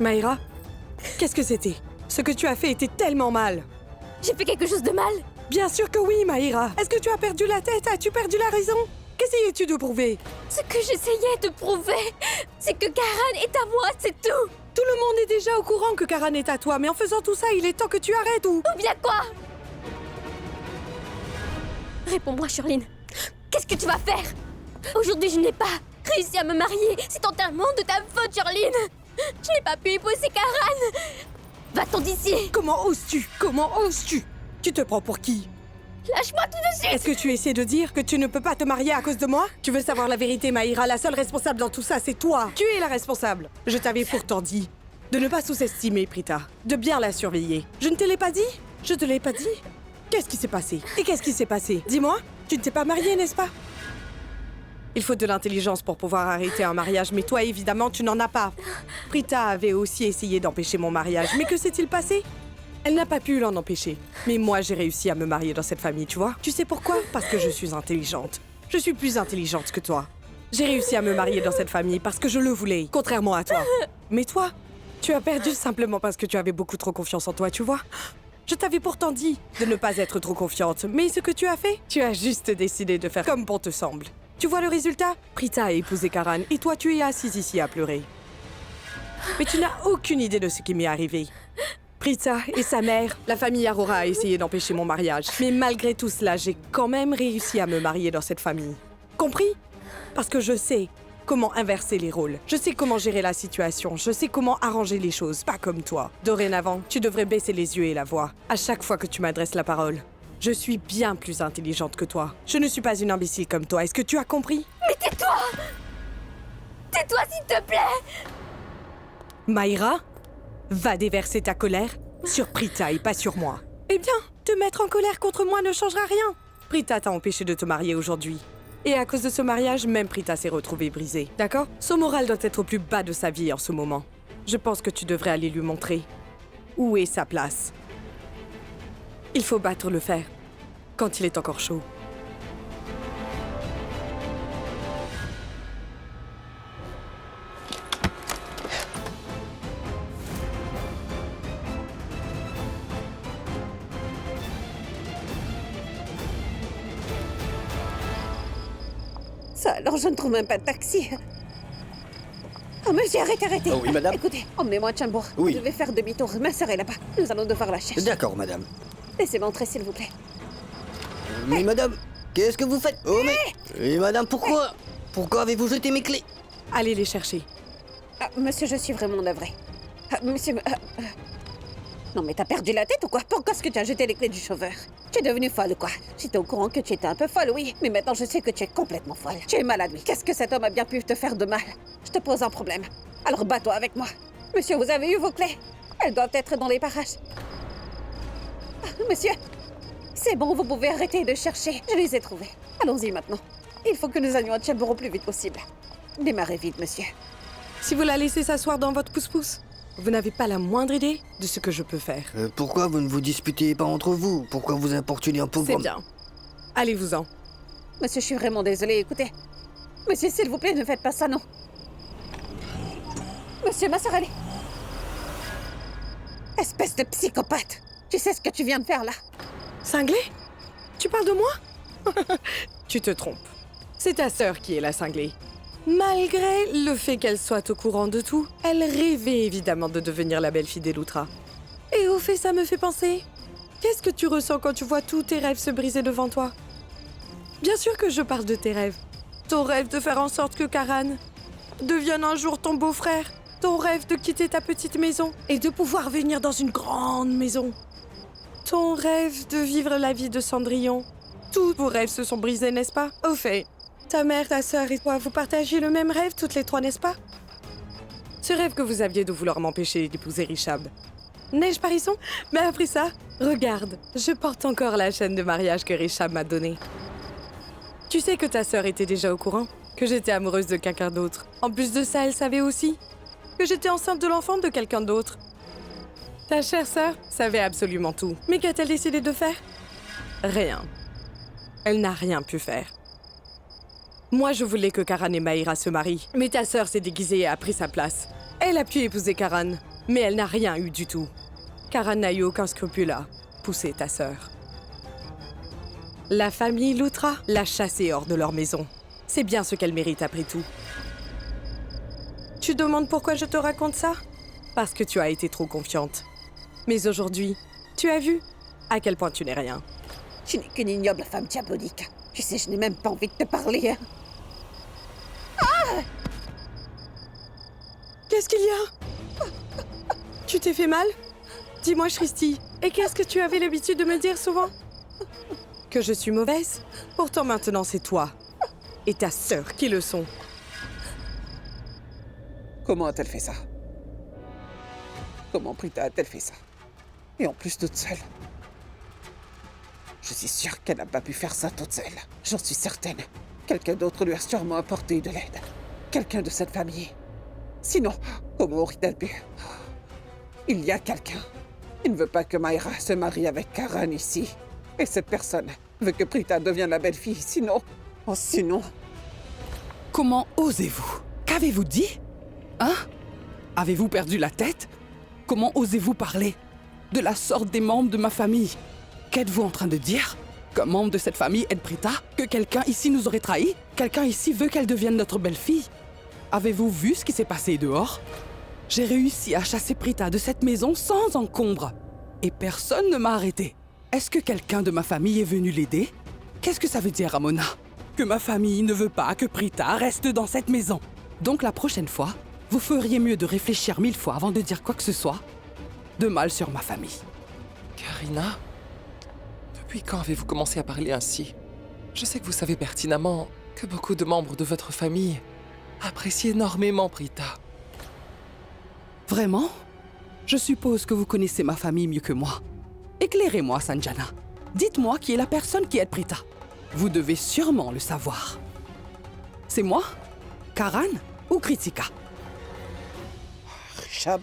Maïra, qu'est-ce que c'était? Ce que tu as fait était tellement mal. J'ai fait quelque chose de mal? Bien sûr que oui, Maïra. Est-ce que tu as perdu la tête? As-tu perdu la raison? Qu'essayais-tu de prouver? Ce que j'essayais de prouver, c'est que Karan est à moi, c'est tout. Tout le monde est déjà au courant que Karan est à toi, mais en faisant tout ça, il est temps que tu arrêtes ou bien quoi? Réponds-moi, Shirlene. Qu'est-ce que tu vas faire? Aujourd'hui, je n'ai pas réussi à me marier. C'est entièrement de ta faute, Shirlene. Je n'ai pas pu épouser Karan. Va-t'en d'ici. Comment oses-tu? Comment oses-tu? Tu te prends pour qui? Lâche-moi tout de suite. Est-ce que tu essaies de dire que tu ne peux pas te marier à cause de moi? Tu veux savoir la vérité, Maïra? La seule responsable dans tout ça, c'est toi. Tu es la responsable. Je t'avais pourtant dit de ne pas sous-estimer Prita, de bien la surveiller. Je ne te l'ai pas dit? Je te l'ai pas dit? Qu'est-ce qui s'est passé? Et qu'est-ce qui s'est passé? Dis-moi, tu ne t'es pas mariée, n'est-ce pas? Il faut de l'intelligence pour pouvoir arrêter un mariage, mais toi, évidemment, tu n'en as pas. Prita avait aussi essayé d'empêcher mon mariage, mais que s'est-il passé? Elle n'a pas pu l'en empêcher. Mais moi, j'ai réussi à me marier dans cette famille, tu vois? Tu sais pourquoi? Parce que je suis intelligente. Je suis plus intelligente que toi. J'ai réussi à me marier dans cette famille parce que je le voulais, contrairement à toi. Mais toi, tu as perdu simplement parce que tu avais beaucoup trop confiance en toi, tu vois? Je t'avais pourtant dit de ne pas être trop confiante, mais ce que tu as fait, tu as juste décidé de faire comme bon te semble. Tu vois le résultat? Prita a épousé Karan et toi, tu es assise ici à pleurer. Mais tu n'as aucune idée de ce qui m'est arrivé. Prita et sa mère, la famille Aurora a essayé d'empêcher mon mariage. Mais malgré tout cela, j'ai quand même réussi à me marier dans cette famille. Compris? Parce que je sais comment inverser les rôles. Je sais comment gérer la situation. Je sais comment arranger les choses, pas comme toi. Dorénavant, tu devrais baisser les yeux et la voix à chaque fois que tu m'adresses la parole. Je suis bien plus intelligente que toi. Je ne suis pas une imbécile comme toi. Est-ce que tu as compris? Mais tais-toi! Tais-toi, s'il te plaît! Maïra, va déverser ta colère sur Prita et pas sur moi. Eh bien, te mettre en colère contre moi ne changera rien. Prita t'a empêché de te marier aujourd'hui. Et à cause de ce mariage, même Prita s'est retrouvée brisée, d'accord? Son moral doit être au plus bas de sa vie en ce moment. Je pense que tu devrais aller lui montrer où est sa place. Il faut battre le fer quand il est encore chaud. Ça, alors je ne trouve même pas de taxi. Oh, monsieur, arrêtez. Oh oui, madame. Écoutez, emmenez-moi à Chambour. Oui. Je vais faire demi-tour. Ma sœur est là-bas. Nous allons devoir la chercher. D'accord, madame. Laissez-moi entrer, s'il vous plaît. Mais madame, qu'est-ce que vous faites? Oh mais... Et madame, pourquoi? Pourquoi avez-vous jeté mes clés? Allez les chercher. Ah, monsieur, je suis vraiment navrée. Ah, monsieur... Non, mais t'as perdu la tête ou quoi? Pourquoi est-ce que tu as jeté les clés du chauffeur? Tu es devenue folle ou quoi? J'étais au courant que tu étais un peu folle, oui. Mais maintenant, je sais que tu es complètement folle. Tu es malade, oui. Qu'est-ce que cet homme a bien pu te faire de mal? Je te pose un problème. Alors bats-toi avec moi. Monsieur, vous avez eu vos clés? Elles doivent être dans les parages. Ah, monsieur, c'est bon, vous pouvez arrêter de chercher. Je les ai trouvées. Allons-y maintenant. Il faut que nous allions à Chambour au plus vite possible. Démarrez vite, monsieur. Si vous la laissez s'asseoir dans votre pouce-pouce, vous n'avez pas la moindre idée de ce que je peux faire. Pourquoi vous ne vous disputez pas entre vous? Pourquoi vous importunez un pauvre C'est homme? bien. Allez-vous-en. Monsieur, je suis vraiment désolée, écoutez. Monsieur, s'il vous plaît, ne faites pas ça, non. Monsieur, ma sœur, allez. Espèce de psychopathe. Tu sais ce que tu viens de faire, là? Cinglé? Tu parles de moi? Tu te trompes. C'est ta sœur qui est la cinglée. Malgré le fait qu'elle soit au courant de tout, elle rêvait évidemment de devenir la belle-fille d'Eloutra. Et au fait, ça me fait penser. Qu'est-ce que tu ressens quand tu vois tous tes rêves se briser devant toi? Bien sûr que je parle de tes rêves. Ton rêve de faire en sorte que Karan devienne un jour ton beau-frère. Ton rêve de quitter ta petite maison et de pouvoir venir dans une grande maison. Ton rêve de vivre la vie de Cendrillon. Tous vos rêves se sont brisés, n'est-ce pas? Au fait, ta mère, ta sœur et toi, vous partagez le même rêve toutes les trois, n'est-ce pas? Ce rêve que vous aviez de vouloir m'empêcher d'épouser Richab. N'ai-je pas raison? Mais après ça, regarde, je porte encore la chaîne de mariage que Richab m'a donnée. Tu sais que ta sœur était déjà au courant? Que j'étais amoureuse de quelqu'un d'autre. En plus de ça, elle savait aussi que j'étais enceinte de l'enfant de quelqu'un d'autre. Ta chère sœur savait absolument tout. Mais qu'a-t-elle décidé de faire? Rien. Elle n'a rien pu faire. Moi, je voulais que Karan et Maïra se marient. Mais ta sœur s'est déguisée et a pris sa place. Elle a pu épouser Karan. Mais elle n'a rien eu du tout. Karan n'a eu aucun scrupule à pousser ta sœur. La famille Lutra l'a chassée hors de leur maison. C'est bien ce qu'elle mérite après tout. Tu demandes pourquoi je te raconte ça? Parce que tu as été trop confiante. Mais aujourd'hui, tu as vu à quel point tu n'es rien. Tu n'es qu'une ignoble femme diabolique. Tu sais, je n'ai même pas envie de te parler. Hein. Qu'est-ce qu'il y a? Tu t'es fait mal? Dis-moi, Shristi, et qu'est-ce que tu avais l'habitude de me dire souvent? Que je suis mauvaise? Pourtant maintenant c'est toi et ta sœur qui le sont. Comment a-t-elle fait ça? Comment Prita a-t-elle fait ça? Et en plus toute seule. Je suis sûre qu'elle n'a pas pu faire ça toute seule. J'en suis certaine. Quelqu'un d'autre lui a sûrement apporté de l'aide. Quelqu'un de cette famille. Sinon, comment aurait-elle pu? Il y a quelqu'un. Il ne veut pas que Mayra se marie avec Karan ici. Et cette personne veut que Prita devienne la belle-fille. Sinon... Oh, sinon... Comment osez-vous? Qu'avez-vous dit? Hein? Avez-vous perdu la tête? Comment osez-vous parler de la sorte des membres de ma famille? Qu'êtes-vous en train de dire? Qu'un membre de cette famille aide Prita? Que quelqu'un ici nous aurait trahis? Quelqu'un ici veut qu'elle devienne notre belle-fille? Avez-vous vu ce qui s'est passé dehors? J'ai réussi à chasser Prita de cette maison sans encombre. Et personne ne m'a arrêté. Est-ce que quelqu'un de ma famille est venu l'aider? Qu'est-ce que ça veut dire, Ramona? Que ma famille ne veut pas que Prita reste dans cette maison. Donc la prochaine fois, vous feriez mieux de réfléchir 1000 fois avant de dire quoi que ce soit de mal sur ma famille. Karina, depuis quand avez-vous commencé à parler ainsi? Je sais que vous savez pertinemment que beaucoup de membres de votre famille apprécient énormément Prita. Vraiment? Je suppose que vous connaissez ma famille mieux que moi. Éclairez-moi, Sanjana. Dites-moi qui est la personne qui aide Prita. Vous devez sûrement le savoir. C'est moi? Karan ou Kritika? Rishab.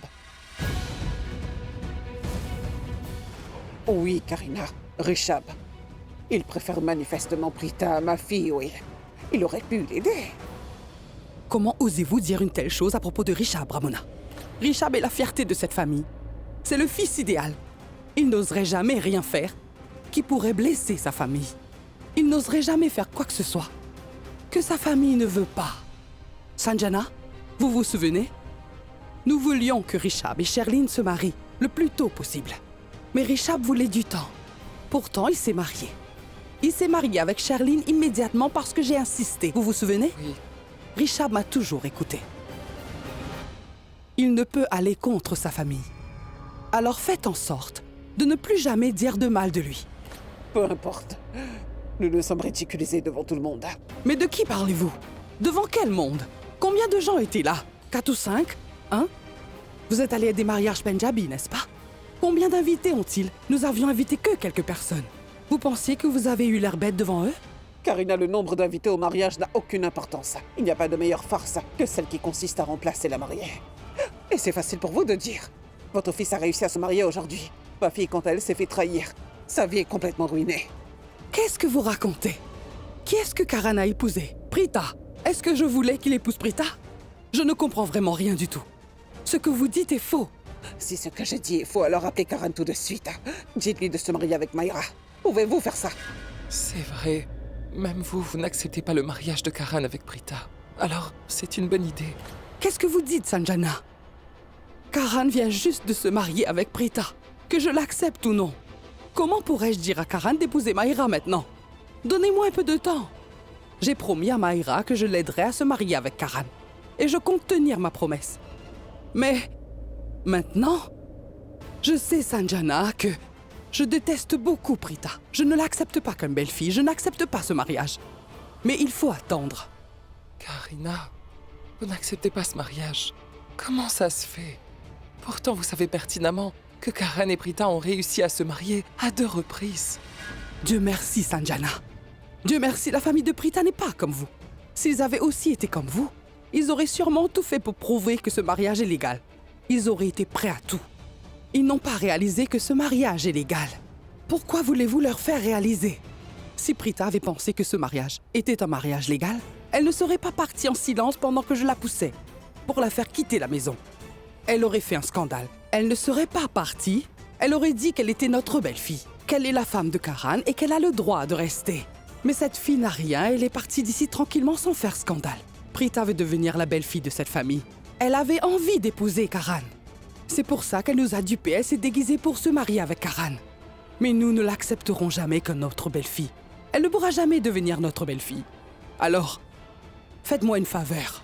Oui, Karina, Rishab. Il préfère manifestement Prita à ma fille, oui. Il aurait pu l'aider. Comment osez-vous dire une telle chose à propos de Rishab, Ramona? Rishab est la fierté de cette famille. C'est le fils idéal. Il n'oserait jamais rien faire qui pourrait blesser sa famille. Il n'oserait jamais faire quoi que ce soit que sa famille ne veut pas. Sanjana, vous vous souvenez? Nous voulions que Rishab et Sherlyn se marient le plus tôt possible. Mais Rishab voulait du temps. Pourtant, il s'est marié. Il s'est marié avec Sherlyn immédiatement parce que j'ai insisté. Vous vous souvenez? Oui. Rishab m'a toujours écouté. Il ne peut aller contre sa famille. Alors faites en sorte de ne plus jamais dire de mal de lui. Peu importe. Nous nous sommes ridiculisés devant tout le monde. Mais de qui parlez-vous? Devant quel monde? Combien de gens étaient là? 4 ou 5? Hein? Vous êtes allés à des mariages Punjabi, n'est-ce pas? Combien d'invités ont-ils? Nous avions invité que quelques personnes. Vous pensiez que vous avez eu l'air bête devant eux? Karina, le nombre d'invités au mariage n'a aucune importance. Il n'y a pas de meilleure farce que celle qui consiste à remplacer la mariée. Et c'est facile pour vous de dire. Votre fils a réussi à se marier aujourd'hui. Ma fille, quant à elle, s'est fait trahir. Sa vie est complètement ruinée. Qu'est-ce que vous racontez? Qui est-ce que Karan a épousé? Prita. Est-ce que je voulais qu'il épouse Prita? Je ne comprends vraiment rien du tout. Ce que vous dites est faux. Si ce que je dis est faux, alors appelez Karan tout de suite. Dites-lui de se marier avec Mayra. Pouvez-vous faire ça? C'est vrai. Même vous, vous n'acceptez pas le mariage de Karan avec Prita. Alors, c'est une bonne idée. Qu'est-ce que vous dites, Sanjana? Karan vient juste de se marier avec Prita. Que je l'accepte ou non. Comment pourrais-je dire à Karan d'épouser Mayra maintenant? Donnez-moi un peu de temps. J'ai promis à Mayra que je l'aiderai à se marier avec Karan. Et je compte tenir ma promesse. Mais maintenant, je sais, Sanjana, que je déteste beaucoup Prita. Je ne l'accepte pas comme belle-fille. Je n'accepte pas ce mariage. Mais il faut attendre. Karina, vous n'acceptez pas ce mariage. Comment ça se fait? Pourtant, vous savez pertinemment que Karan et Prita ont réussi à se marier à 2 reprises. Dieu merci, Sanjana. Dieu merci, la famille de Prita n'est pas comme vous. S'ils avaient aussi été comme vous, ils auraient sûrement tout fait pour prouver que ce mariage est légal. Ils auraient été prêts à tout. Ils n'ont pas réalisé que ce mariage est légal. Pourquoi voulez-vous leur faire réaliser? Si Prita avait pensé que ce mariage était un mariage légal, elle ne serait pas partie en silence pendant que je la poussais pour la faire quitter la maison. elle aurait fait un scandale. Elle ne serait pas partie. Elle aurait dit qu'elle était notre belle-fille, qu'elle est la femme de Karan et qu'elle a le droit de rester. Mais cette fille n'a rien, elle est partie d'ici tranquillement sans faire scandale. Prita veut devenir la belle-fille de cette famille. Elle avait envie d'épouser Karan. C'est pour ça qu'elle nous a dupés, elle s'est déguisée pour se marier avec Karan. Mais nous ne l'accepterons jamais comme notre belle-fille. Elle ne pourra jamais devenir notre belle-fille. Alors, faites-moi une faveur.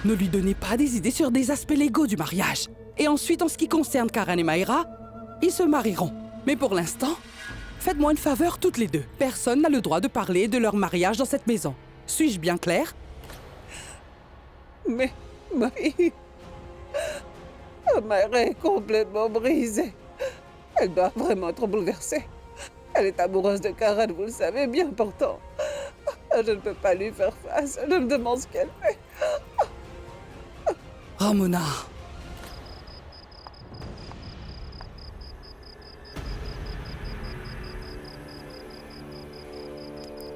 Ne lui donnez pas des idées sur des aspects légaux du mariage. Et ensuite, en ce qui concerne Karan et Maïra, ils se marieront. Mais pour l'instant, faites-moi une faveur toutes les deux. Personne n'a le droit de parler de leur mariage dans cette maison. Suis-je bien claire? Mais, Marie... Maïra est complètement brisée. Elle doit vraiment être bouleversée. Elle est amoureuse de Karan, vous le savez bien pourtant. Je ne peux pas lui faire face. Je me demande ce qu'elle fait. Ramona.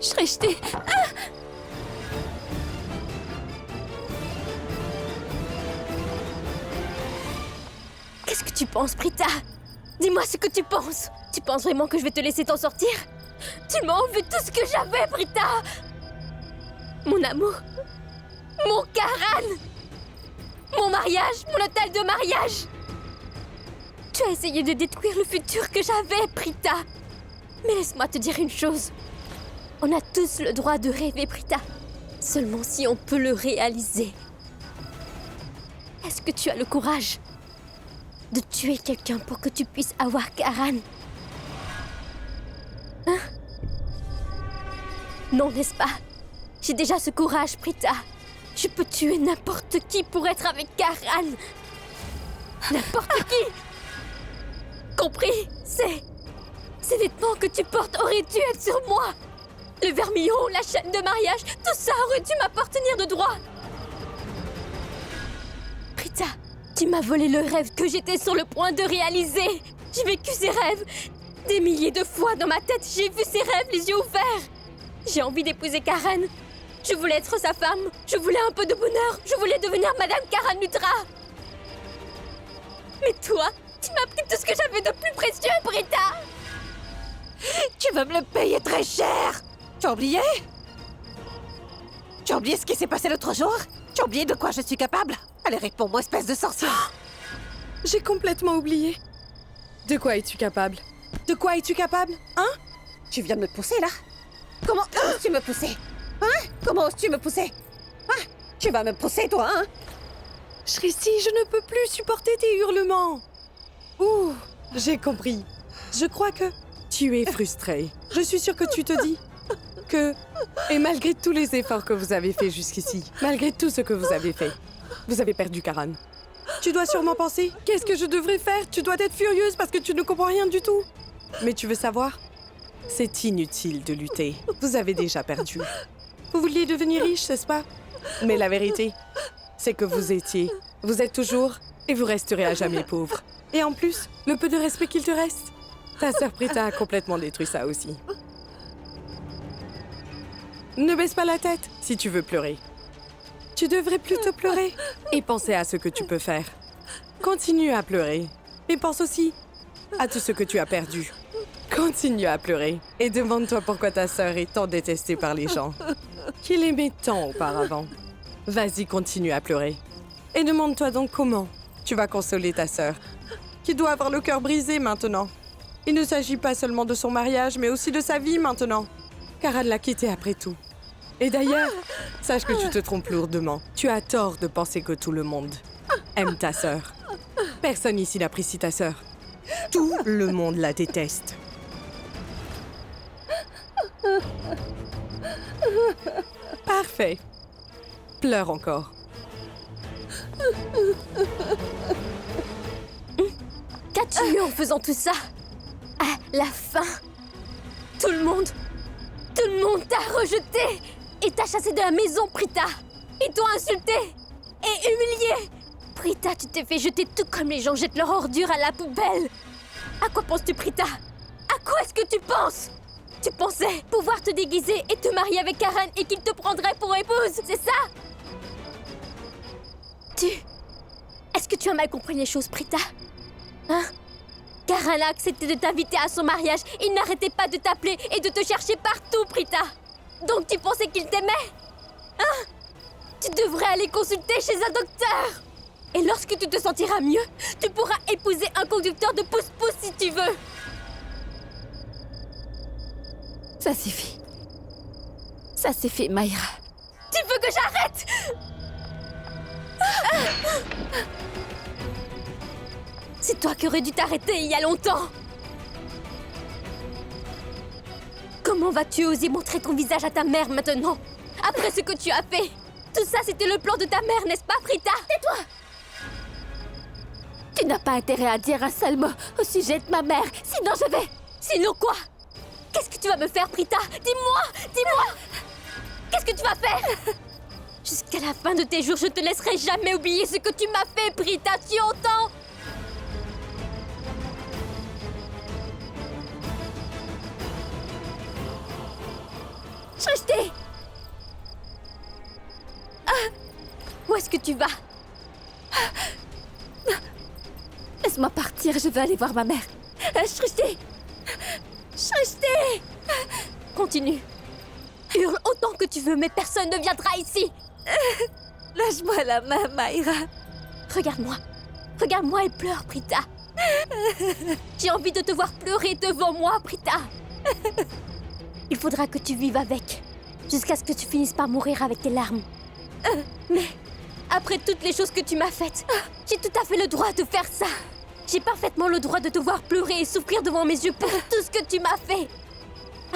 Shrishti. Qu'est-ce que tu penses, Prita? Dis-moi ce que tu penses. Tu penses vraiment que je vais te laisser t'en sortir? Tu m'as enlevé tout ce que j'avais, Prita. Mon amour. Mon Karan. Mon mariage. Mon hôtel de mariage. Tu as essayé de détruire le futur que j'avais, Prita. Mais laisse-moi te dire une chose. On a tous le droit de rêver, Prita. Seulement si on peut le réaliser. Est-ce que tu as le courage de tuer quelqu'un pour que tu puisses avoir Karan? Hein? Non, n'est-ce pas? J'ai déjà ce courage, Prita. Je peux tuer n'importe qui pour être avec Karan. N'importe qui. Compris? Ces vêtements que tu portes auraient dû être sur moi. Le vermillon, la chaîne de mariage, tout ça aurait dû m'appartenir de droit. Prita, tu m'as volé le rêve que j'étais sur le point de réaliser. J'ai vécu ces rêves. Des milliers de fois dans ma tête, j'ai vu ces rêves les yeux ouverts. J'ai envie d'épouser Karan. Je voulais être sa femme. Je voulais un peu de bonheur. Je voulais devenir Madame Karan Lutra. Mais toi, tu m'as pris tout ce que j'avais de plus précieux, Prita. Tu vas me le payer très cher. Tu as oublié? Tu as oublié ce qui s'est passé l'autre jour? Tu as oublié de quoi je suis capable? Allez, réponds-moi, espèce de sorcière. J'ai complètement oublié. De quoi es-tu capable? De quoi es-tu capable? Hein? Tu viens de me pousser, là? Comment oses-tu me pousser? Hein? Comment oses-tu me pousser? Hein? Tu vas me pousser, toi, hein? Shrishti, je ne peux plus supporter tes hurlements. Ouh, j'ai compris. Je crois que tu es frustrée. Je suis sûre que tu te dis que... Et malgré tous les efforts que vous avez faits jusqu'ici, malgré tout ce que vous avez fait, vous avez perdu Karan. Tu dois sûrement penser, qu'est-ce que je devrais faire? Tu dois être furieuse parce que tu ne comprends rien du tout. Mais tu veux savoir? C'est inutile de lutter. Vous avez déjà perdu. Vous vouliez devenir riche, n'est-ce pas? Mais la vérité, c'est que vous êtes toujours et vous resterez à jamais pauvre. Et en plus, le peu de respect qu'il te reste, ta sœur Prita a complètement détruit ça aussi. Ne baisse pas la tête si tu veux pleurer. Tu devrais plutôt pleurer et penser à ce que tu peux faire. Continue à pleurer. Et pense aussi à tout ce que tu as perdu. Continue à pleurer et demande-toi pourquoi ta sœur est tant détestée par les gens. Qu'il aimait tant auparavant. Vas-y, continue à pleurer. Et demande-toi donc comment tu vas consoler ta sœur, qui doit avoir le cœur brisé maintenant. Il ne s'agit pas seulement de son mariage, mais aussi de sa vie maintenant. Karan l'a quitté après tout. Et d'ailleurs, sache que tu te trompes lourdement. Tu as tort de penser que tout le monde aime ta sœur. Personne ici n'apprécie ta sœur. Tout le monde la déteste. Parfait. Pleure encore. Qu'as-tu eu en faisant tout ça? À la fin, tout le monde t'a rejeté et t'a chassé de la maison, Prita. Ils t'ont insulté et humilié. Prita, tu t'es fait jeter tout comme les gens jettent leurs ordures à la poubelle. À quoi penses-tu, Prita? À quoi est-ce que tu penses? Tu pensais pouvoir te déguiser et te marier avec Karan et qu'il te prendrait pour épouse, c'est ça? Est-ce Est-ce que tu as mal compris les choses, Prita? Hein? Karan a accepté de t'inviter à son mariage. Il n'arrêtait pas de t'appeler et de te chercher partout, Prita. Donc tu pensais qu'il t'aimait? Hein? Tu devrais aller consulter chez un docteur. Et lorsque tu te sentiras mieux, tu pourras épouser un conducteur de pouce-pouce si tu veux. Ça suffit. Ça suffit, Mayra. Tu veux que j'arrête? C'est toi qui aurais dû t'arrêter il y a longtemps. Comment vas-tu oser montrer ton visage à ta mère maintenant? Après ce que tu as fait? Tout ça, c'était le plan de ta mère, n'est-ce pas, Prita? Tais-toi! Tu n'as pas intérêt à dire un seul mot au sujet de ma mère, sinon je vais... Sinon quoi? Qu'est-ce que tu vas me faire, Prita? Dis-moi! Dis-moi! Qu'est-ce que tu vas faire? Jusqu'à la fin de tes jours, je te laisserai jamais oublier ce que tu m'as fait, Prita, tu entends? Shrishti! Où est-ce que tu vas? Laisse-moi partir, je veux aller voir ma mère. Shrishti! Shrishti! Continue. Hurle autant que tu veux, mais personne ne viendra ici. Lâche-moi la main, Mayra. Regarde-moi. Regarde-moi et pleure, Prita. J'ai envie de te voir pleurer devant moi, Prita. Il faudra que tu vives avec, jusqu'à ce que tu finisses par mourir avec tes larmes. Mais, après toutes les choses que tu m'as faites, j'ai tout à fait le droit de faire ça. J'ai parfaitement le droit de te voir pleurer et souffrir devant mes yeux pour tout ce que tu m'as fait.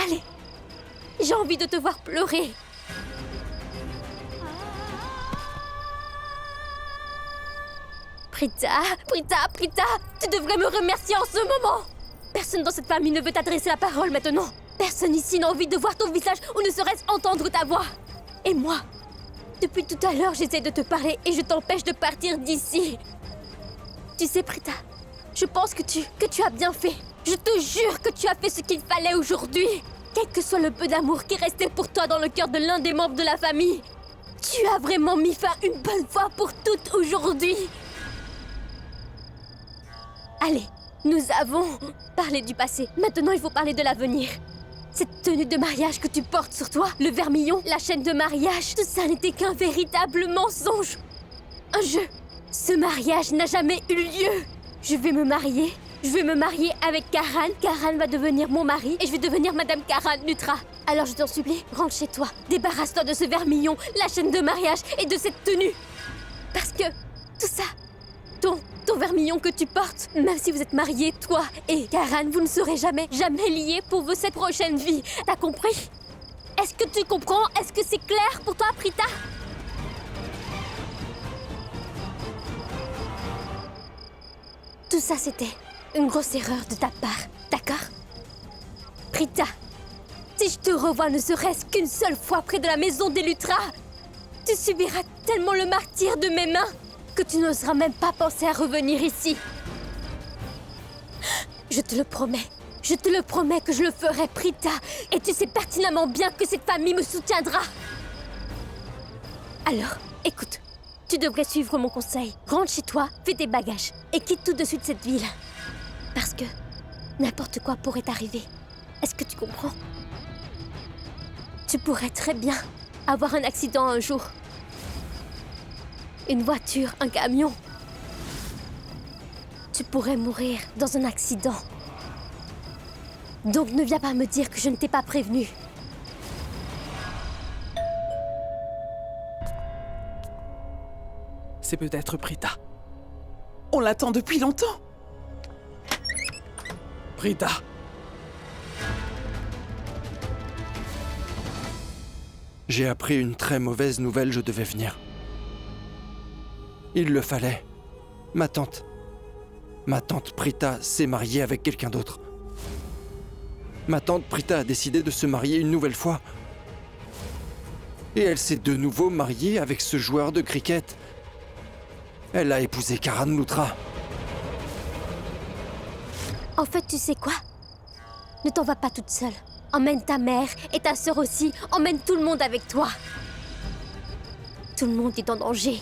Allez, j'ai envie de te voir pleurer. Prita, tu devrais me remercier en ce moment. Personne dans cette famille ne veut t'adresser la parole maintenant. Personne ici n'a envie de voir ton visage ou ne serait-ce entendre ta voix. Et moi, depuis tout à l'heure, j'essaie de te parler et je t'empêche de partir d'ici. Tu sais, Prita, je pense que tu as bien fait. Je te jure que tu as fait ce qu'il fallait aujourd'hui. Quel que soit le peu d'amour qui restait pour toi dans le cœur de l'un des membres de la famille, tu as vraiment mis fin une bonne fois pour toutes aujourd'hui. Allez, nous avons parlé du passé. Maintenant, il faut parler de l'avenir. Cette tenue de mariage que tu portes sur toi, le vermillon, la chaîne de mariage, tout ça n'était qu'un véritable mensonge. Un jeu. Ce mariage n'a jamais eu lieu. Je vais me marier avec Karan. Karan va devenir mon mari et je vais devenir Madame Karan Lutra. Alors je t'en supplie, rentre chez toi. Débarrasse-toi de ce vermillon, la chaîne de mariage et de cette tenue. Parce que tout ça, ton vermillon que tu portes, même si vous êtes mariés, toi et Karan, vous ne serez jamais liés pour cette prochaine vie. T'as compris? Est-ce que tu comprends? Est-ce que c'est clair pour toi, Prita? Tout ça, c'était une grosse erreur de ta part, d'accord? Prita, si je te revois ne serait-ce qu'une seule fois près de la maison des Lutra, tu subiras tellement le martyre de mes mains que tu n'oseras même pas penser à revenir ici. Je te le promets que je le ferai, Prita, et tu sais pertinemment bien que cette famille me soutiendra. Alors, écoute, tu devrais suivre mon conseil. Rentre chez toi, fais tes bagages, et quitte tout de suite cette ville. Parce que n'importe quoi pourrait t'arriver. Est-ce que tu comprends? Tu pourrais très bien avoir un accident un jour. Une voiture, un camion. Tu pourrais mourir dans un accident. Donc ne viens pas me dire que je ne t'ai pas prévenu. C'est peut-être Prita. On l'attend depuis longtemps. Prita. J'ai appris une très mauvaise nouvelle, je devais venir. Il le fallait. Ma tante Prita s'est mariée avec quelqu'un d'autre. Ma tante Prita a décidé de se marier une nouvelle fois. Et elle s'est de nouveau mariée avec ce joueur de cricket. Elle a épousé Karan Lutra. En fait, tu sais quoi? Ne t'en vas pas toute seule. Emmène ta mère et ta sœur aussi. Emmène tout le monde avec toi. Tout le monde est en danger.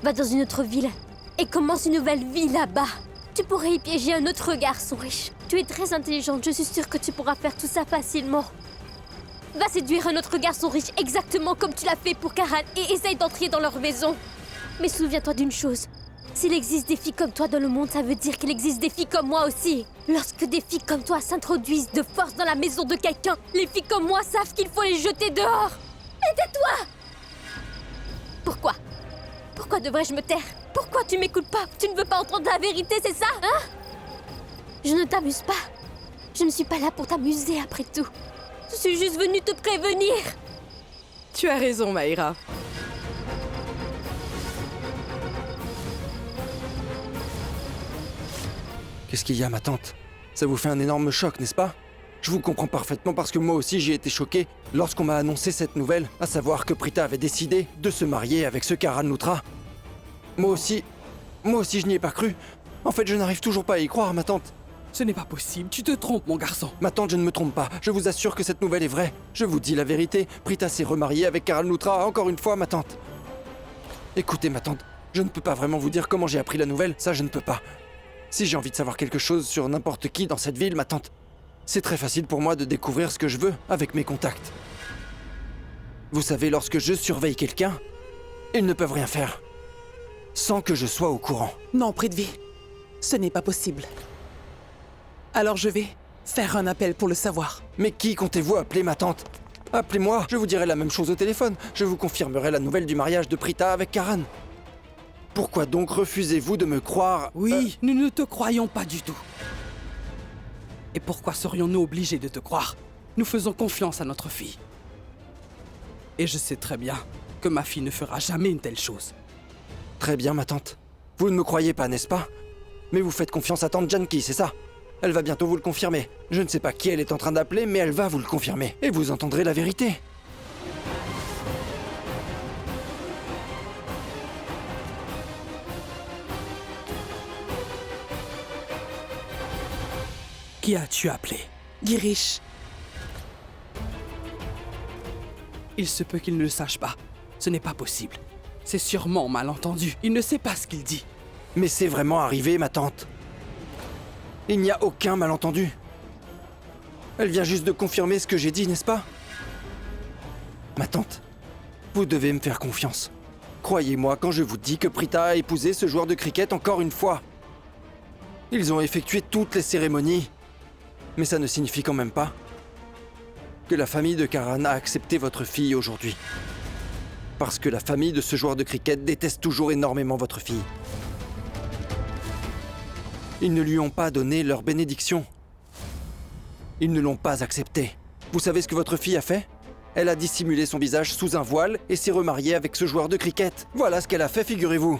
Va dans une autre ville et commence une nouvelle vie là-bas. Tu pourrais y piéger un autre garçon riche. Tu es très intelligente, je suis sûre que tu pourras faire tout ça facilement. Va séduire un autre garçon riche exactement comme tu l'as fait pour Karan et essaye d'entrer dans leur maison. Mais souviens-toi d'une chose. S'il existe des filles comme toi dans le monde, ça veut dire qu'il existe des filles comme moi aussi. Lorsque des filles comme toi s'introduisent de force dans la maison de quelqu'un, les filles comme moi savent qu'il faut les jeter dehors. Et tais-toi! Pourquoi? Pourquoi devrais-je me taire? Pourquoi tu m'écoutes pas? Tu ne veux pas entendre la vérité, c'est ça, hein? Je ne t'amuse pas. Je ne suis pas là pour t'amuser après tout. Je suis juste venue te prévenir. Tu as raison, Maïra. Qu'est-ce qu'il y a, ma tante? Ça vous fait un énorme choc, n'est-ce pas? Je vous comprends parfaitement parce que moi aussi j'ai été choqué lorsqu'on m'a annoncé cette nouvelle, à savoir que Prita avait décidé de se marier avec ce Karan Lutra. Moi aussi je n'y ai pas cru. En fait, je n'arrive toujours pas à y croire, ma tante. Ce n'est pas possible, tu te trompes, mon garçon. Ma tante, je ne me trompe pas. Je vous assure que cette nouvelle est vraie. Je vous dis la vérité. Prita s'est remariée avec Karan Lutra encore une fois, ma tante. Écoutez, ma tante, je ne peux pas vraiment vous dire comment j'ai appris la nouvelle, ça je ne peux pas. Si j'ai envie de savoir quelque chose sur n'importe qui dans cette ville, ma tante, c'est très facile pour moi de découvrir ce que je veux avec mes contacts. Vous savez, lorsque je surveille quelqu'un, ils ne peuvent rien faire sans que je sois au courant. Non, Prithvi, ce n'est pas possible. Alors je vais faire un appel pour le savoir. Mais qui comptez-vous appeler, ma tante? Appelez-moi, je vous dirai la même chose au téléphone. Je vous confirmerai la nouvelle du mariage de Prita avec Karan. Pourquoi donc refusez-vous de me croire? Oui, nous ne te croyons pas du tout. Et pourquoi serions-nous obligés de te croire? Nous faisons confiance à notre fille. Et je sais très bien que ma fille ne fera jamais une telle chose. Très bien, ma tante. Vous ne me croyez pas, n'est-ce pas? Mais vous faites confiance à tante Janki, c'est ça? Elle va bientôt vous le confirmer. Je ne sais pas qui elle est en train d'appeler, mais elle va vous le confirmer. Et vous entendrez la vérité. Qui as-tu appelé? Girish. Il se peut qu'il ne le sache pas. Ce n'est pas possible. C'est sûrement mal entendu. Il ne sait pas ce qu'il dit. Mais c'est vraiment arrivé, ma tante. Il n'y a aucun malentendu. Elle vient juste de confirmer ce que j'ai dit, n'est-ce pas? Ma tante, vous devez me faire confiance. Croyez-moi quand je vous dis que Prita a épousé ce joueur de cricket encore une fois. Ils ont effectué toutes les cérémonies. Mais ça ne signifie quand même pas que la famille de Karan a accepté votre fille aujourd'hui. Parce que la famille de ce joueur de cricket déteste toujours énormément votre fille. Ils ne lui ont pas donné leur bénédiction. Ils ne l'ont pas acceptée. Vous savez ce que votre fille a fait? Elle a dissimulé son visage sous un voile et s'est remariée avec ce joueur de cricket. Voilà ce qu'elle a fait, figurez-vous.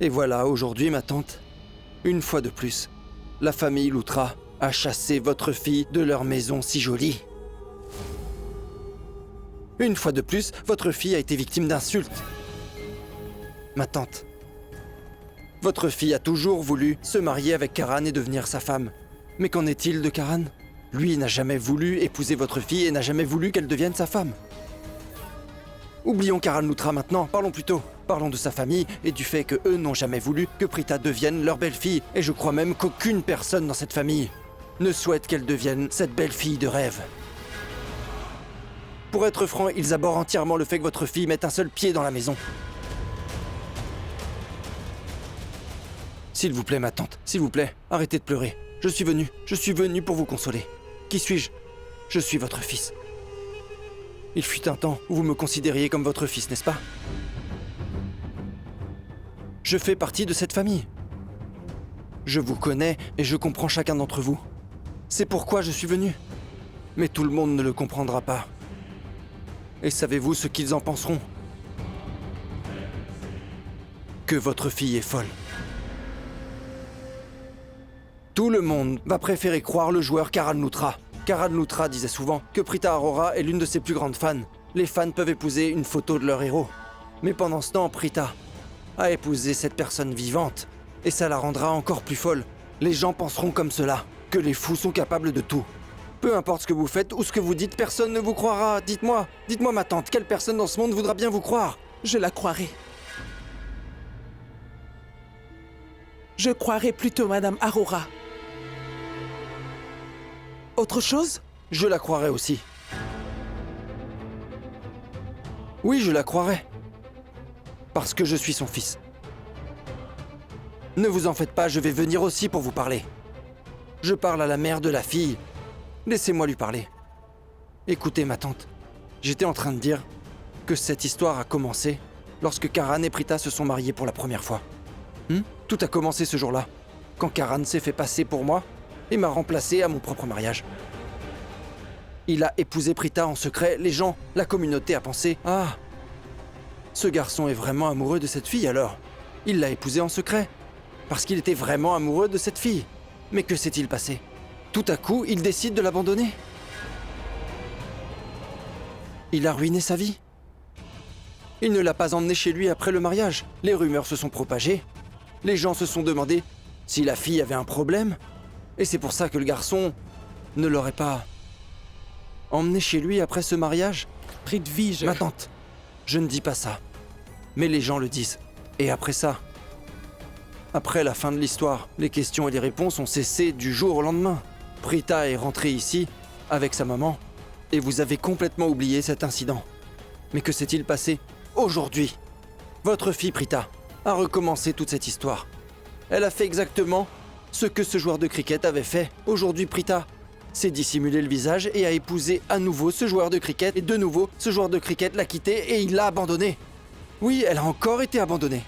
Et voilà, aujourd'hui, ma tante, une fois de plus, la famille Lutra a chassé votre fille de leur maison si jolie. Une fois de plus, votre fille a été victime d'insultes. Ma tante, votre fille a toujours voulu se marier avec Karan et devenir sa femme. Mais qu'en est-il de Karan? Lui n'a jamais voulu épouser votre fille et n'a jamais voulu qu'elle devienne sa femme. Oublions Karan Lutra maintenant, parlons plutôt. Parlons de sa famille et du fait que eux n'ont jamais voulu que Prita devienne leur belle-fille. Et je crois même qu'aucune personne dans cette famille ne souhaite qu'elle devienne cette belle-fille de rêve. Pour être franc, ils abhorrent entièrement le fait que votre fille mette un seul pied dans la maison. S'il vous plaît, ma tante, s'il vous plaît, arrêtez de pleurer. Je suis venu pour vous consoler. Qui suis-je? Je suis votre fils. Il fut un temps où vous me considériez comme votre fils, n'est-ce pas? Je fais partie de cette famille. Je vous connais et je comprends chacun d'entre vous. C'est pourquoi je suis venu. Mais tout le monde ne le comprendra pas. Et savez-vous ce qu'ils en penseront? Que votre fille est folle. Tout le monde va préférer croire le joueur Karan Lutra. Karan Lutra disait souvent que Prita Arora est l'une de ses plus grandes fans. Les fans peuvent épouser une photo de leur héros. Mais pendant ce temps, Prita a épousé cette personne vivante. Et ça la rendra encore plus folle. Les gens penseront comme cela, que les fous sont capables de tout. Peu importe ce que vous faites ou ce que vous dites, personne ne vous croira. Dites-moi ma tante, quelle personne dans ce monde voudra bien vous croire? Je la croirai. Je croirai plutôt Madame Aurora. Autre chose? Je la croirais aussi. Oui, je la croirais. Parce que je suis son fils. Ne vous en faites pas, je vais venir aussi pour vous parler. Je parle à la mère de la fille. Laissez-moi lui parler. Écoutez, ma tante. J'étais en train de dire que cette histoire a commencé lorsque Karan et Prita se sont mariés pour la première fois. Tout a commencé ce jour-là, quand Karan s'est fait passer pour moi et m'a remplacé à mon propre mariage. Il a épousé Prita en secret, les gens, la communauté a pensé « Ah, ce garçon est vraiment amoureux de cette fille alors. Il l'a épousée en secret, parce qu'il était vraiment amoureux de cette fille. Mais que s'est-il passé? Tout à coup, il décide de l'abandonner. Il a ruiné sa vie. Il ne l'a pas emmenée chez lui après le mariage. Les rumeurs se sont propagées. Les gens se sont demandé si la fille avait un problème. Et c'est pour ça que le garçon ne l'aurait pas emmenée chez lui après ce mariage. Prithvi, Ma tante, je ne dis pas ça. Mais les gens le disent. Et après ça, après la fin de l'histoire, les questions et les réponses ont cessé du jour au lendemain. Prita est rentrée ici avec sa maman et vous avez complètement oublié cet incident. Mais que s'est-il passé aujourd'hui? Votre fille Prita a recommencé toute cette histoire. Elle a fait exactement ce que ce joueur de cricket avait fait. Aujourd'hui, Prita s'est dissimulé le visage et a épousé à nouveau ce joueur de cricket. Et de nouveau, ce joueur de cricket l'a quitté et il l'a abandonné. Oui, elle a encore été abandonnée.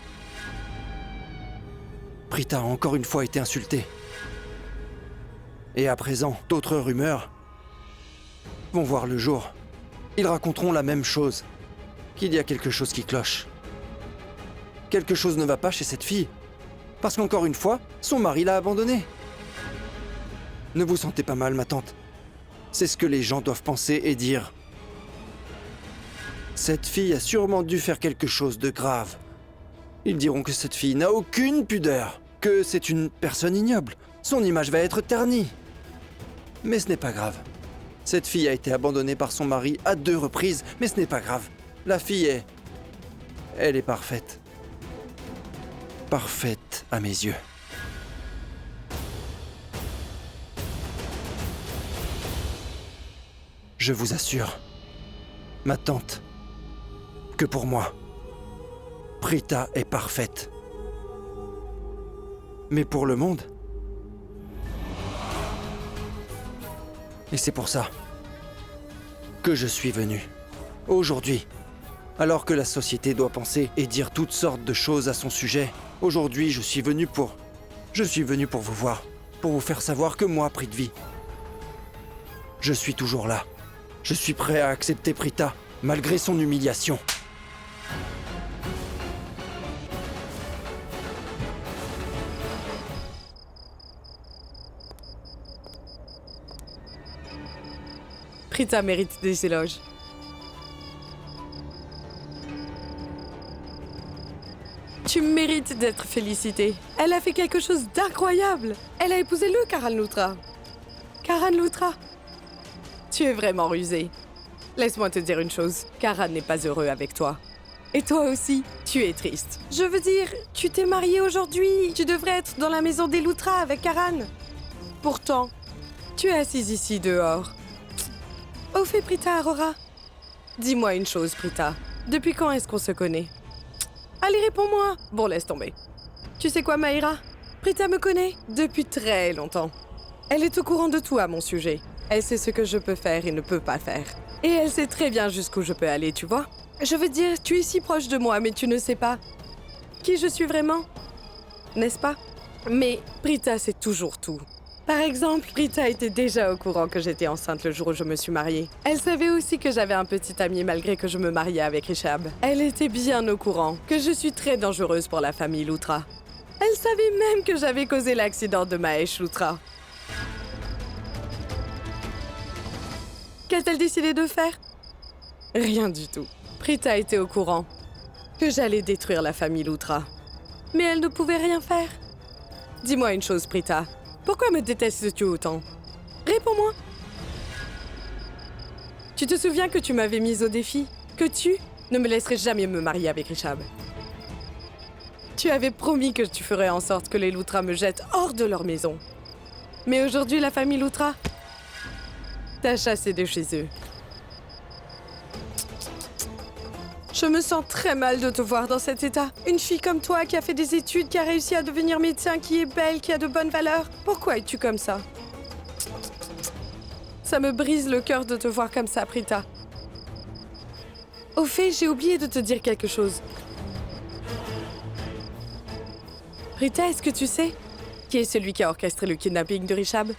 Prita a encore une fois été insultée. Et à présent, d'autres rumeurs vont voir le jour. Ils raconteront la même chose, qu'il y a quelque chose qui cloche. Quelque chose ne va pas chez cette fille, parce qu'encore une fois, son mari l'a abandonnée. Ne vous sentez pas mal, ma tante. C'est ce que les gens doivent penser et dire. Cette fille a sûrement dû faire quelque chose de grave. Ils diront que cette fille n'a aucune pudeur, que c'est une personne ignoble. Son image va être ternie. Mais ce n'est pas grave. Cette fille a été abandonnée par son mari à 2 reprises, mais ce n'est pas grave. La fille est... Elle est parfaite. Parfaite à mes yeux. Je vous assure, ma tante, que pour moi, Prita est parfaite. Mais pour le monde... Et c'est pour ça que je suis venu. Aujourd'hui, alors que la société doit penser et dire toutes sortes de choses à son sujet, aujourd'hui je suis venu pour vous voir, pour vous faire savoir que moi, Prithvi, je suis toujours là. Je suis prêt à accepter Prita, malgré son humiliation. Prita mérite des éloges. Tu mérites d'être félicitée. Elle a fait quelque chose d'incroyable. Elle a épousé le Karan Luthra. Karan Luthra. Tu es vraiment rusé. Laisse-moi te dire une chose. Karan n'est pas heureux avec toi. Et toi aussi, tu es triste. Je veux dire, tu t'es mariée aujourd'hui. Tu devrais être dans la maison des Luthra avec Karan. Pourtant, tu es assise ici dehors. Au fait, Prita Aurora. Dis-moi une chose, Prita. Depuis quand est-ce qu'on se connaît? Allez, réponds-moi. Bon, laisse tomber. Tu sais quoi, Maïra? Prita me connaît depuis très longtemps. Elle est au courant de tout à mon sujet. Elle sait ce que je peux faire et ne peux pas faire. Et elle sait très bien jusqu'où je peux aller, tu vois? Je veux dire, tu es si proche de moi, mais tu ne sais pas qui je suis vraiment. N'est-ce pas? Mais Prita sait toujours tout. Par exemple, Prita était déjà au courant que j'étais enceinte le jour où je me suis mariée. Elle savait aussi que j'avais un petit ami malgré que je me mariais avec Rishab. Elle était bien au courant que je suis très dangereuse pour la famille Luthra. Elle savait même que j'avais causé l'accident de Mahesh Luthra. Qu'a-t-elle décidé de faire? Rien du tout. Prita était au courant que j'allais détruire la famille Luthra. Mais elle ne pouvait rien faire. Dis-moi une chose, Prita. Pourquoi me détestes-tu autant? Réponds-moi. Tu te souviens que tu m'avais mise au défi? Que tu, ne me laisserai jamais me marier avec Rishab. Tu avais promis que tu ferais en sorte que les Lutra me jettent hors de leur maison. Mais aujourd'hui, la famille Lutra t'a chassé de chez eux. Je me sens très mal de te voir dans cet état. Une fille comme toi qui a fait des études, qui a réussi à devenir médecin, qui est belle, qui a de bonnes valeurs. Pourquoi es-tu comme ça? Ça me brise le cœur de te voir comme ça, Prita. Au fait, j'ai oublié de te dire quelque chose. Prita, est-ce que tu sais qui est celui qui a orchestré le kidnapping de Rishab?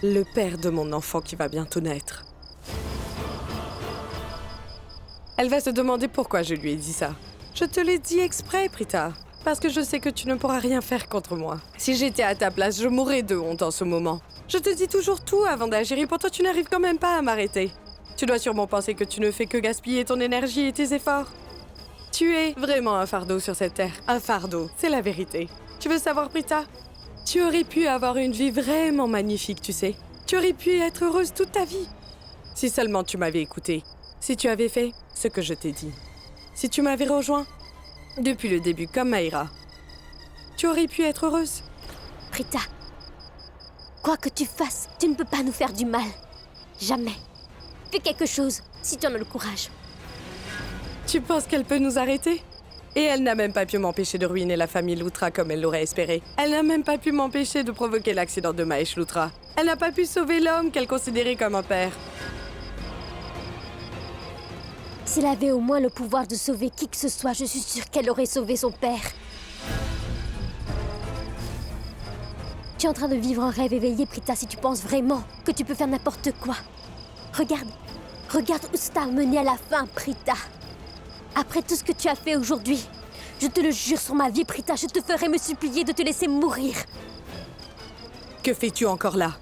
Le père de mon enfant qui va bientôt naître. Elle va se demander pourquoi je lui ai dit ça. Je te l'ai dit exprès, Prita, parce que je sais que tu ne pourras rien faire contre moi. Si j'étais à ta place, je mourrais de honte en ce moment. Je te dis toujours tout avant d'agir et pourtant tu n'arrives quand même pas à m'arrêter. Tu dois sûrement penser que tu ne fais que gaspiller ton énergie et tes efforts. Tu es vraiment un fardeau sur cette terre. Un fardeau, c'est la vérité. Tu veux savoir, Prita? Tu aurais pu avoir une vie vraiment magnifique, tu sais. Tu aurais pu être heureuse toute ta vie. Si seulement tu m'avais écoutée. Si tu avais fait ce que je t'ai dit. Si tu m'avais rejoint depuis le début, comme Maïra. Tu aurais pu être heureuse. Prita, quoi que tu fasses, tu ne peux pas nous faire du mal. Jamais. Fais quelque chose, si tu en as le courage. Tu penses qu'elle peut nous arrêter? Et elle n'a même pas pu m'empêcher de ruiner la famille Lutra comme elle l'aurait espéré. Elle n'a même pas pu m'empêcher de provoquer l'accident de Mahesh Lutra. Elle n'a pas pu sauver l'homme qu'elle considérait comme un père. Si elle avait au moins le pouvoir de sauver qui que ce soit, je suis sûre qu'elle aurait sauvé son père. Tu es en train de vivre un rêve éveillé, Prita, si tu penses vraiment que tu peux faire n'importe quoi. Regarde où ça t'a mené à la fin, Prita. Après tout ce que tu as fait aujourd'hui, je te le jure sur ma vie, Prita, je te ferai me supplier de te laisser mourir. Que fais-tu encore là?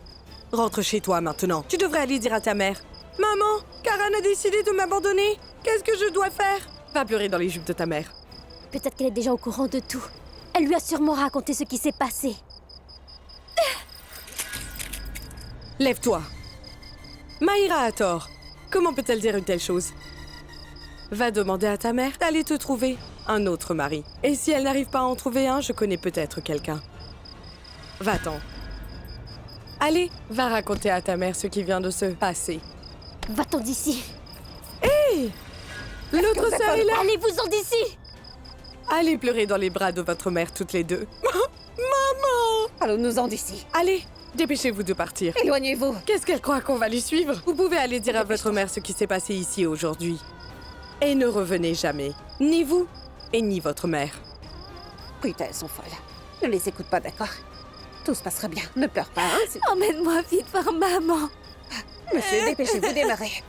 Rentre chez toi maintenant. Tu devrais aller dire à ta mère. Maman, Karan a décidé de m'abandonner. Qu'est-ce que je dois faire? Va pleurer dans les jupes de ta mère. Peut-être qu'elle est déjà au courant de tout. Elle lui a sûrement raconté ce qui s'est passé. Lève-toi. Maïra a tort. Comment peut-elle dire une telle chose? Va demander à ta mère d'aller te trouver un autre mari. Et si elle n'arrive pas à en trouver un, je connais peut-être quelqu'un. Va-t'en. Allez, va raconter à ta mère ce qui vient de se passer. Va-t'en d'ici. Hé! L'autre sœur est là! Allez-vous-en d'ici! Allez pleurer dans les bras de votre mère toutes les deux. Maman! Allons-nous-en d'ici. Allez, dépêchez-vous de partir. Éloignez-vous. Qu'est-ce qu'elle croit qu'on va les suivre? Vous pouvez aller dire à votre mère ce qui s'est passé ici aujourd'hui. Et ne revenez jamais. Ni vous, et ni votre mère. Putain, elles sont folles. Ne les écoute pas, d'accord? Tout se passera bien. Ne pleure pas, hein? Emmène-moi vite voir maman. Monsieur, dépêchez-vous, démarrez.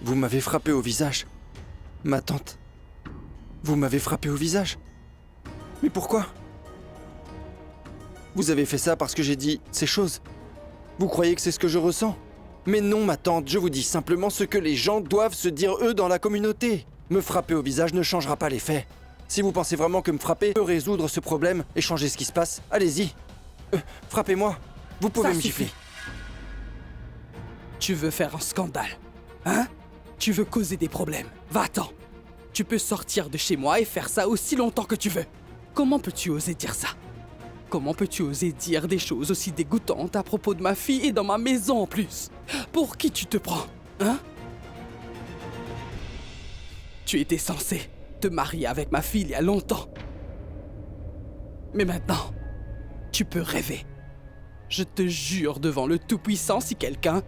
Vous m'avez frappé au visage. Ma tante. Vous m'avez frappé au visage. Mais pourquoi? Vous avez fait ça parce que j'ai dit ces choses. Vous croyez que c'est ce que je ressens? Mais non, ma tante, je vous dis simplement ce que les gens doivent se dire eux dans la communauté. Me frapper au visage ne changera pas les faits. Si vous pensez vraiment que me frapper peut résoudre ce problème et changer ce qui se passe, allez-y. Frappez-moi. Vous pouvez Ça me suffit. gifler. Tu veux faire un scandale, hein? Tu veux causer des problèmes. Va-t'en. Tu peux sortir de chez moi et faire ça aussi longtemps que tu veux. Comment peux-tu oser dire ça? Comment peux-tu oser dire des choses aussi dégoûtantes à propos de ma fille et dans ma maison en plus? Pour qui tu te prends, hein? Tu étais censé te marier avec ma fille il y a longtemps. Mais maintenant, tu peux rêver. Je te jure devant le Tout-Puissant, si quelqu'un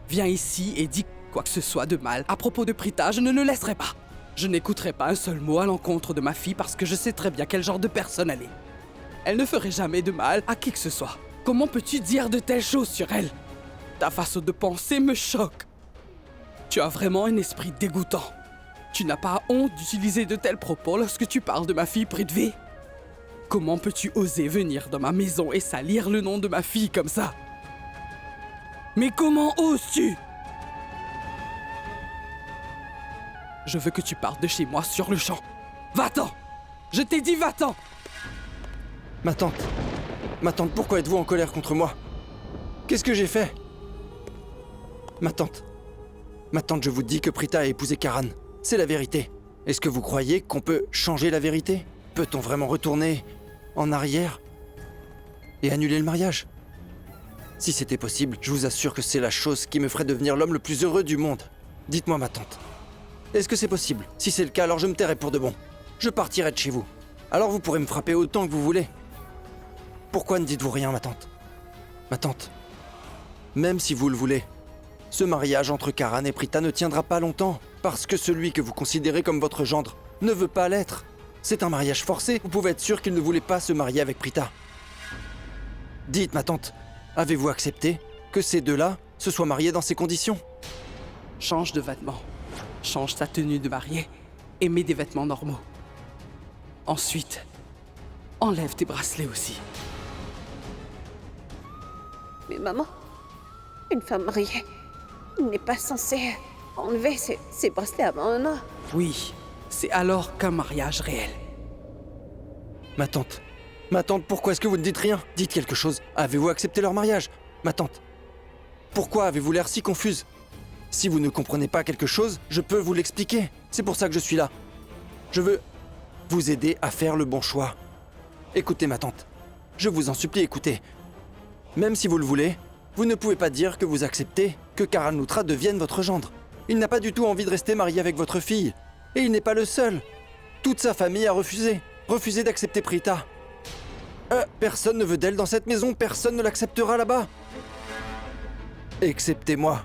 vient ici et dit quoi que ce soit de mal à propos de Prita, je ne le laisserai pas. Je n'écouterai pas un seul mot à l'encontre de ma fille parce que je sais très bien quel genre de personne elle est. Elle ne ferait jamais de mal à qui que ce soit. Comment peux-tu dire de telles choses sur elle? Ta façon de penser me choque. Tu as vraiment un esprit dégoûtant. Tu n'as pas honte d'utiliser de tels propos lorsque tu parles de ma fille Prithvi? Comment peux-tu oser venir dans ma maison et salir le nom de ma fille comme ça? Mais comment oses-tu? Je veux que tu partes de chez moi sur le champ. Va-t'en! Je t'ai dit va-t'en! Ma tante, pourquoi êtes-vous en colère contre moi? Qu'est-ce que j'ai fait? Ma tante, je vous dis que Prita a épousé Karan. C'est la vérité. Est-ce que vous croyez qu'on peut changer la vérité? Peut-on vraiment retourner en arrière et annuler le mariage? Si c'était possible, je vous assure que c'est la chose qui me ferait devenir l'homme le plus heureux du monde. Dites-moi, ma tante, est-ce que c'est possible? Si c'est le cas, alors je me tairai pour de bon. Je partirai de chez vous. Alors vous pourrez me frapper autant que vous voulez. Pourquoi ne dites-vous rien, ma tante? Ma tante, même si vous le voulez, ce mariage entre Karan et Prita ne tiendra pas longtemps, parce que celui que vous considérez comme votre gendre ne veut pas l'être. C'est un mariage forcé, vous pouvez être sûr qu'il ne voulait pas se marier avec Prita. Dites, ma tante, avez-vous accepté que ces deux-là se soient mariés dans ces conditions? Change de vêtements. Change ta tenue de mariée et mets des vêtements normaux. Ensuite, enlève tes bracelets aussi. Mais maman, une femme mariée n'est pas censée enlever ses bracelets avant un an. Oui, c'est alors qu'un mariage réel. Ma tante, pourquoi est-ce que vous ne dites rien? Dites quelque chose. Avez-vous accepté leur mariage? Ma tante, pourquoi avez-vous l'air si confuse? Si vous ne comprenez pas quelque chose, je peux vous l'expliquer. C'est pour ça que je suis là. Je veux vous aider à faire le bon choix. Écoutez, ma tante. Je vous en supplie, écoutez. Même si vous le voulez, vous ne pouvez pas dire que vous acceptez que Karan Lutra devienne votre gendre. Il n'a pas du tout envie de rester marié avec votre fille. Et il n'est pas le seul. Toute sa famille a refusé d'accepter Prita. Personne ne veut d'elle dans cette maison, personne ne l'acceptera là-bas. Excepté moi.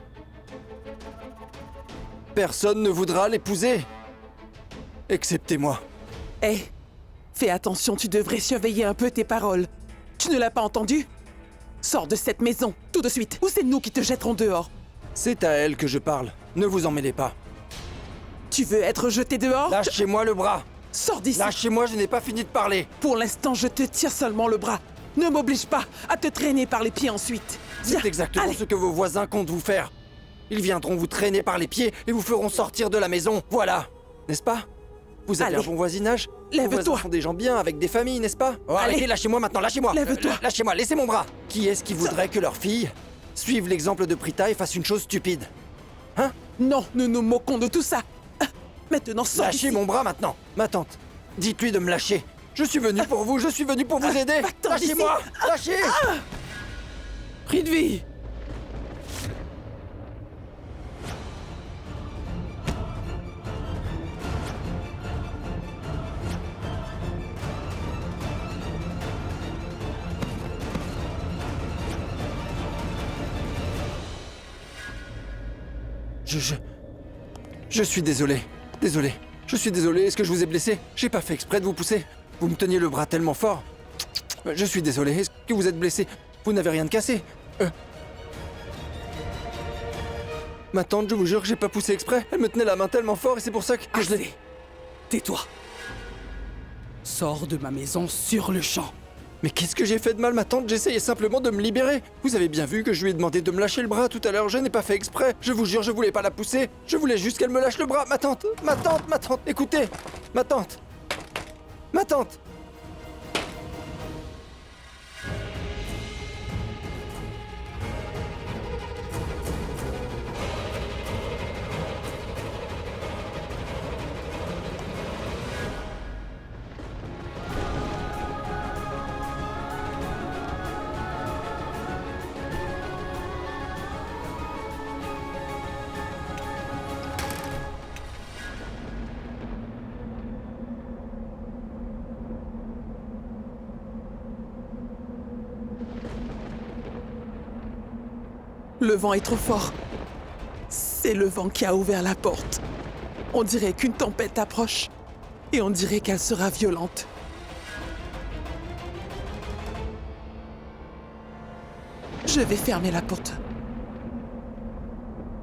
Personne ne voudra l'épouser. Excepté moi. Hé, fais attention, tu devrais surveiller un peu tes paroles. Tu ne l'as pas entendu? Sors de cette maison, tout de suite, ou c'est nous qui te jetterons dehors. C'est à elle que je parle. Ne vous en mêlez pas. Tu veux être jeté dehors? Lâchez-moi le bras. Sors d'ici. Lâchez-moi, je n'ai pas fini de parler. Pour l'instant, je te tire seulement le bras. Ne m'oblige pas à te traîner par les pieds ensuite. Viens, C'est exactement allez. ce que vos voisins comptent vous faire. Ils viendront vous traîner par les pieds et vous feront sortir de la maison. Voilà. N'est-ce pas? Vous avez Allez. un bon voisinage? Lève-toi. Vos voisins sont des gens bien avec des familles, n'est-ce pas? Oh, Allez. arrêtez, lâchez-moi maintenant, lâchez-moi. Lève-toi. Lâchez-moi, laissez mon bras. Qui est-ce qui voudrait que leur fille suive l'exemple de Prita et fasse une chose stupide? Hein? Non, nous nous moquons de tout ça. Maintenant, sors Lâchez d'ici. mon bras maintenant. Ma tante, dites-lui de me lâcher. Je suis venu pour vous, je suis venu pour vous aider. va-t'en Lâchez-moi. Lâchez. Prix de vie! Je suis désolé. Désolé. Je suis désolé, est-ce que je vous ai blessé? J'ai pas fait exprès de vous pousser. Vous me teniez le bras tellement fort. Je suis désolé, est-ce que vous êtes blessé? Vous n'avez rien de cassé. Ma tante, je vous jure que j'ai pas poussé exprès. Elle me tenait la main tellement fort et c'est pour ça que je l'ai... Assez. Tais-toi. Sors de ma maison sur le champ. Mais qu'est-ce que j'ai fait de mal, ma tante? J'essayais simplement de me libérer. Vous avez bien vu que je lui ai demandé de me lâcher le bras tout à l'heure. Je n'ai pas fait exprès. Je vous jure, je voulais pas la pousser. Je voulais juste qu'elle me lâche le bras. Ma tante, écoutez. Ma tante. Le vent est trop fort. C'est le vent qui a ouvert la porte. On dirait qu'une tempête approche. Et on dirait qu'elle sera violente. Je vais fermer la porte.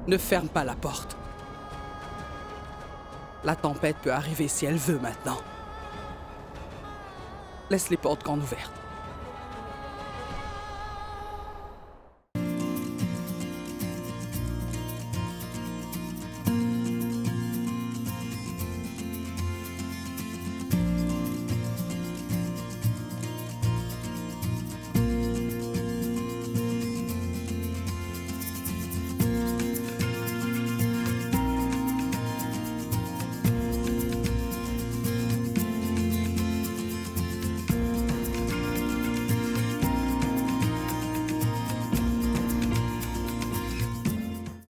Ne ferme pas la porte. La tempête peut arriver si elle veut maintenant. Laisse les portes grandes ouvertes.